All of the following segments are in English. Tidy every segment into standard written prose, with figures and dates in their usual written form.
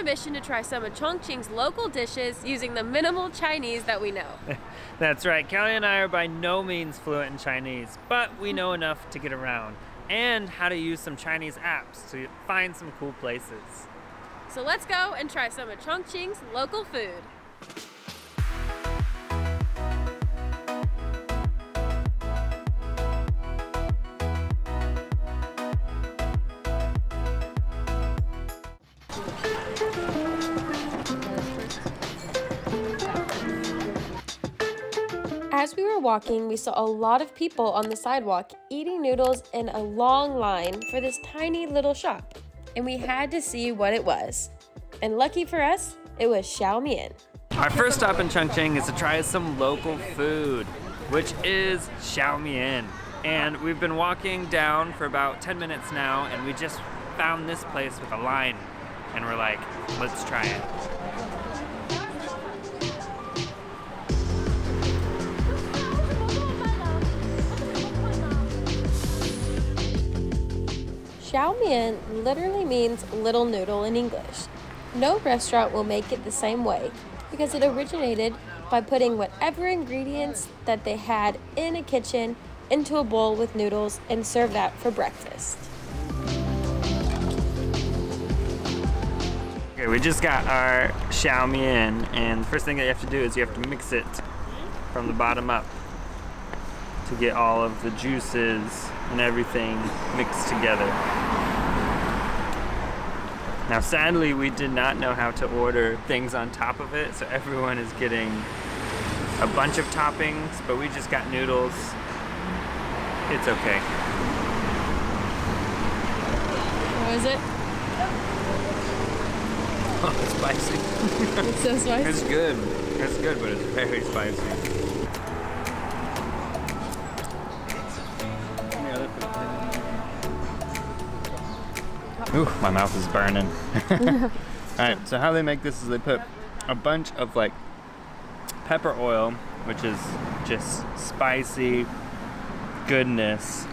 a mission to try some of Chongqing's local dishes using the minimal Chinese that we know. That's right, Kelly and I are by no means fluent in Chinese, but we know enough to get around and how to use some Chinese apps to find some cool places. So let's go and try some of Chongqing's local food. As we were walking, we saw a lot of people on the sidewalk eating noodles in a long line for this tiny little shop. And we had to see what it was. And lucky for us, it was xiaomian. Our first stop in Chongqing is to try some local food, which is xiaomian. And we've been walking down for about 10 minutes now, and we just found this place with a line. And we're like, let's try it. Xiaomian literally means little noodle in English. No restaurant will make it the same way because it originated by putting whatever ingredients that they had in a kitchen into a bowl with noodles and serve that for breakfast. Okay, we just got our xiaomian, and the first thing that you have to do is you have to mix it from the bottom up to get all of the juices and everything mixed together. Now sadly, we did not know how to order things on top of it, so everyone is getting a bunch of toppings, but we just got noodles. It's okay. What is it? Oh, it's spicy. It's so spicy. It's good. It's good, but it's very spicy. Ooh, my mouth is burning. Alright, so how they make this is they put a bunch of like pepper oil, which is just spicy goodness.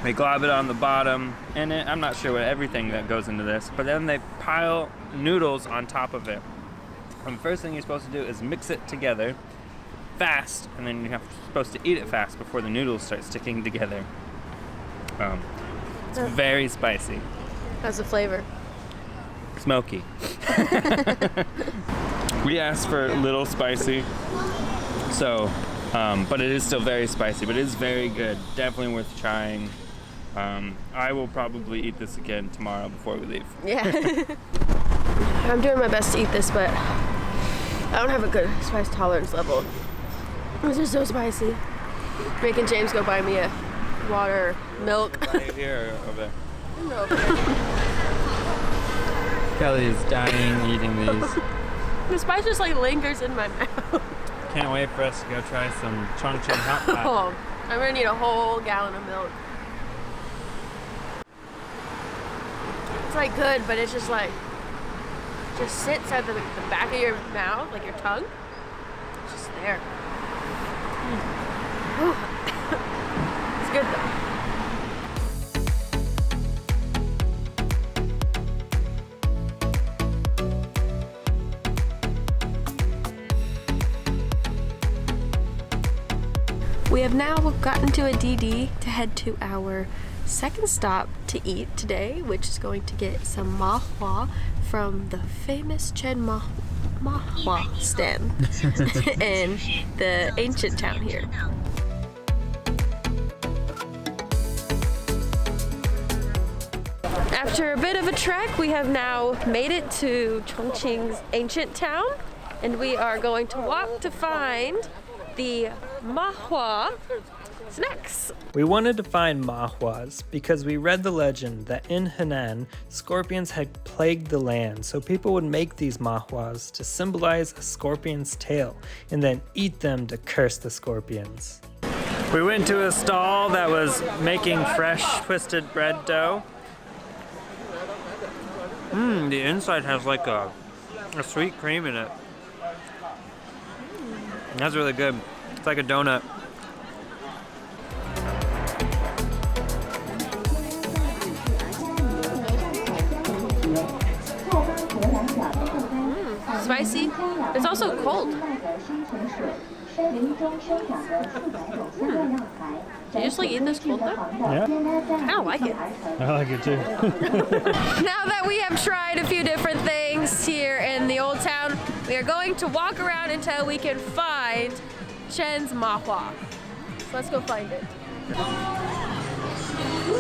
They glob it on the bottom, and I'm not sure what everything that goes into this, but then they pile noodles on top of it. And the first thing you're supposed to do is mix it together fast, and then you're supposed to eat it fast before the noodles start sticking together. It's very spicy. How's the flavor? Smoky. We asked for a little spicy, so, but it is still very spicy, but it is very good. Definitely worth trying. I will probably eat this again tomorrow before we leave. Yeah. I'm doing my best to eat this, but I don't have a good spice tolerance level. This is so spicy. Making James go buy me a water, milk. Right here or over there? No. Kelly is dying eating these. The spice just like lingers in my mouth. Can't wait for us to go try some Chongqing Hotpot. Oh, I'm gonna need a whole gallon of milk. It's like good, but it's just like, just sits at the back of your mouth, like your tongue. It's just there. It's good though. We have now gotten to a DD to head to our second stop to eat today, which is going to get some ma hua from the famous Chen ma hua stand in the ancient town here. After a bit of a trek, we have now made it to Chongqing's ancient town, and we are going to walk to find the ma hua snacks. We wanted to find mahuas because we read the legend that in Henan, scorpions had plagued the land, so people would make these mahuas to symbolize a scorpion's tail and then eat them to curse the scorpions. We went to a stall that was making fresh twisted bread dough. The inside has like a sweet cream in it. That's really good. It's like a donut. spicy. It's also cold. Do you just like eat this cold though? Yeah. I don't like it. I like it too. Now that we have tried a few different things here in the old town, we are going to walk around until we can find Chen's Mahua. So let's go find it.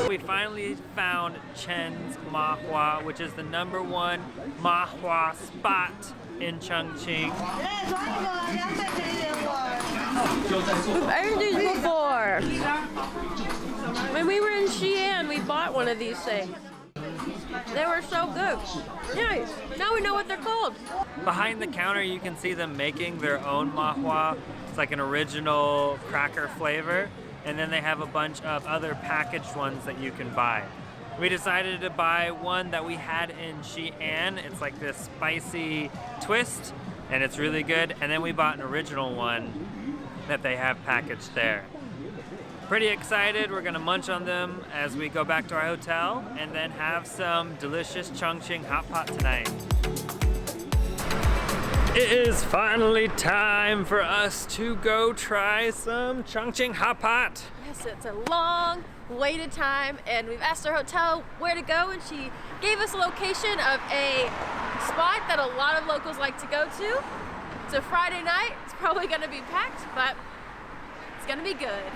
We finally found Chen's Mahua, which is the #1 Mahua spot in Chongqing. We've eaten these before. When we were in Xi'an, we bought one of these things. They were so good. Nice. Now we know what they're called. Behind the counter, you can see them making their own mahua. It's like an original cracker flavor. And then they have a bunch of other packaged ones that you can buy. We decided to buy one that we had in Xi'an. It's like this spicy twist, and it's really good. And then we bought an original one that they have packaged there. Pretty excited. We're gonna munch on them as we go back to our hotel and then have some delicious Chongqing Hotpot tonight. It is finally time for us to go try some Chongqing Hotpot. Yes, it's a long waited time, and we've asked our hotel where to go, and she gave us a location of a spot that a lot of locals like to go to. It's a Friday night. It's probably gonna be packed, but it's gonna be good.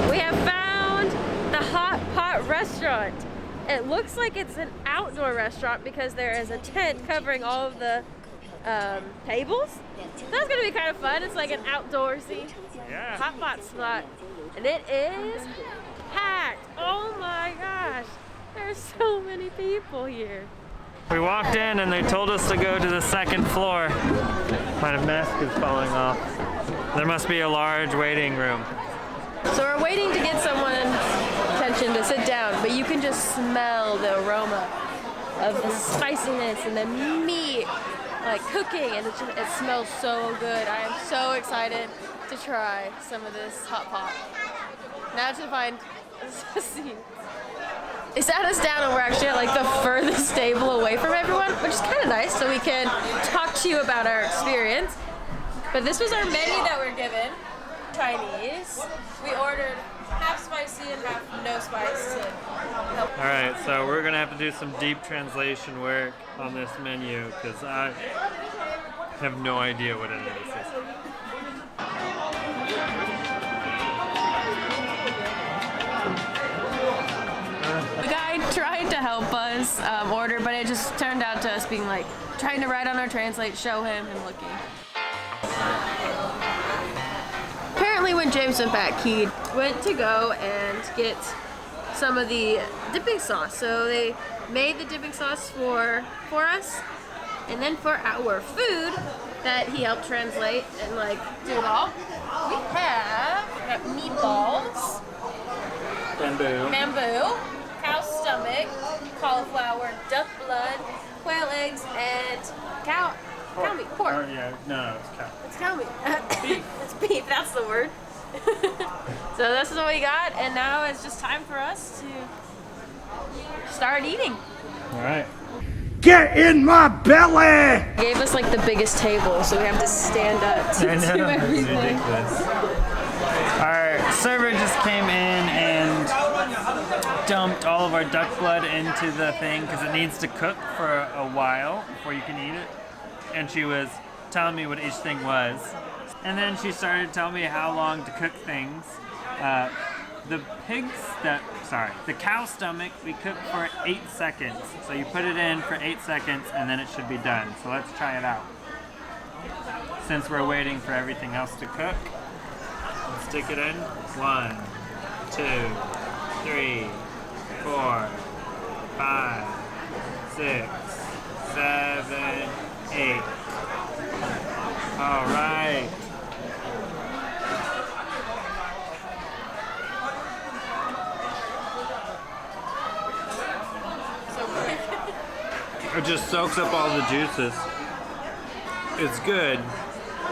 We have found the Hot Pot restaurant. It looks like it's an outdoor restaurant because there is a tent covering all of the tables. That's gonna be kind of fun. It's like an outdoorsy hot pot spot, and it is packed. Oh my gosh, there's so many people here. We walked in and they told us to go to the second floor. My mask is falling off. There must be a large waiting room. So we're waiting to get someone's attention to sit down, but you can just smell the aroma of the spiciness and the meat like cooking, and it smells so good. I am so excited to try some of this hot pot. Now to find a seat. They sat us down and we're actually at like the furthest table away from everyone, which is kind of nice, so we can talk to you about our experience. But this was our menu that we're given, Chinese. We ordered half spicy and half no spice to help. All right, so we're gonna have to do some deep translation work on this menu because I have no idea what any of this is. The guy tried to help us order, but it just turned out to us being like trying to write on our translate, show him looking. Apparently when James went back, he went to go and get some of the dipping sauce. So they made the dipping sauce for us, and then for our food that he helped translate and like do it all, we got meatballs, bamboo, cow stomach, cauliflower, duck blood, quail eggs, and cow meat, pork. No, it's cow. It's cow meat. Beef. It's beef, that's the word. So this is what we got, and now it's just time for us to start eating. All right. Get in my belly! They gave us like the biggest table, so we have to stand up to do everything. Ridiculous. Our server just came in and dumped all of our duck blood into the thing because it needs to cook for a while before you can eat it. And she was telling me what each thing was. And then she started telling me how long to cook things. The cow stomach we cook for 8 seconds. So you put it in for 8 seconds and then it should be done. So let's try it out. Since we're waiting for everything else to cook, let's stick it in. 1, 2, 3, 4, 5, 6, 7, 8. All right. It just soaks up all the juices. It's good.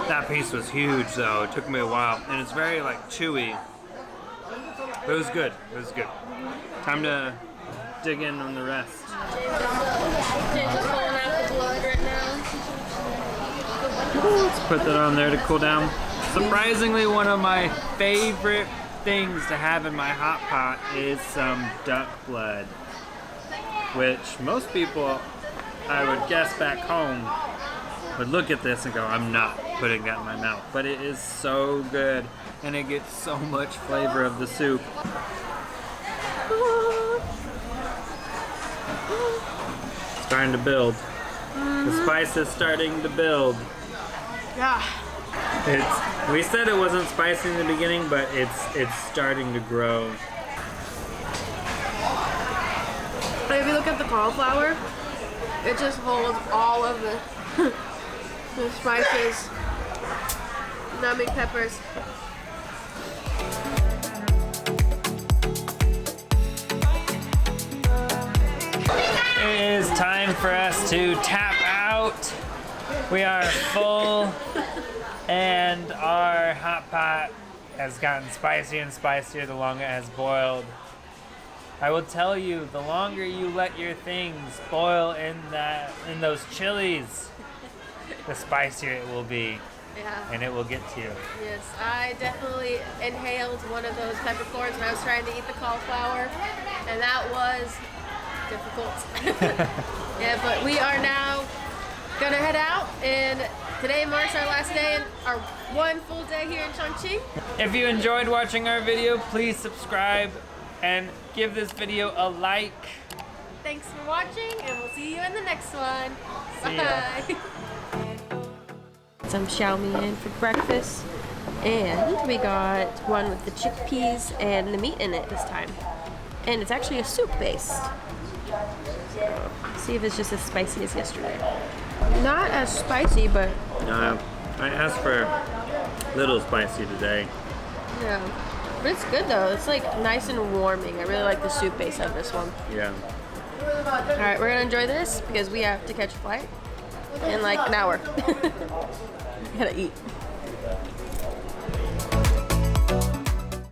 That piece was huge though. It took me a while. And it's very like chewy. But it was good. It was good. Time to dig in on the rest. James is pulling out the blood right now. Let's put that on there to cool down. Surprisingly, one of my favorite things to have in my hot pot is some duck blood, which most people, I would guess back home, would look at this and go, I'm not putting that in my mouth. But it is so good, and it gets so much flavor of the soup. Starting to build. The spice is starting to build. Yeah. We said it wasn't spicy in the beginning, but it's starting to grow. But if you look at the cauliflower, it just holds all of the spices, numbing peppers. It is time for us to tap out. We are full, and our hot pot has gotten spicier and spicier the longer it has boiled. I will tell you, the longer you let your things boil in those chilies, the spicier it will be, Yeah. and it will get to you. Yes, I definitely inhaled one of those peppercorns when I was trying to eat the cauliflower, and that was difficult. Yeah, but we are now gonna head out, and today marks our last day and our one full day here in Chongqing. If you enjoyed watching our video, please subscribe and give this video a like. Thanks for watching, and we'll see you in the next one. See ya. Bye. Some xiao mian for breakfast, and we got one with the chickpeas and the meat in it this time. And it's actually a soup based. So, see if it's just as spicy as yesterday. Not as spicy, but No, I asked for little spicy today. yeah. But it's good though. It's like nice and warming. I really like the soup base of this one. Yeah. All right, we're gonna enjoy this because we have to catch a flight in like an hour. Gotta eat.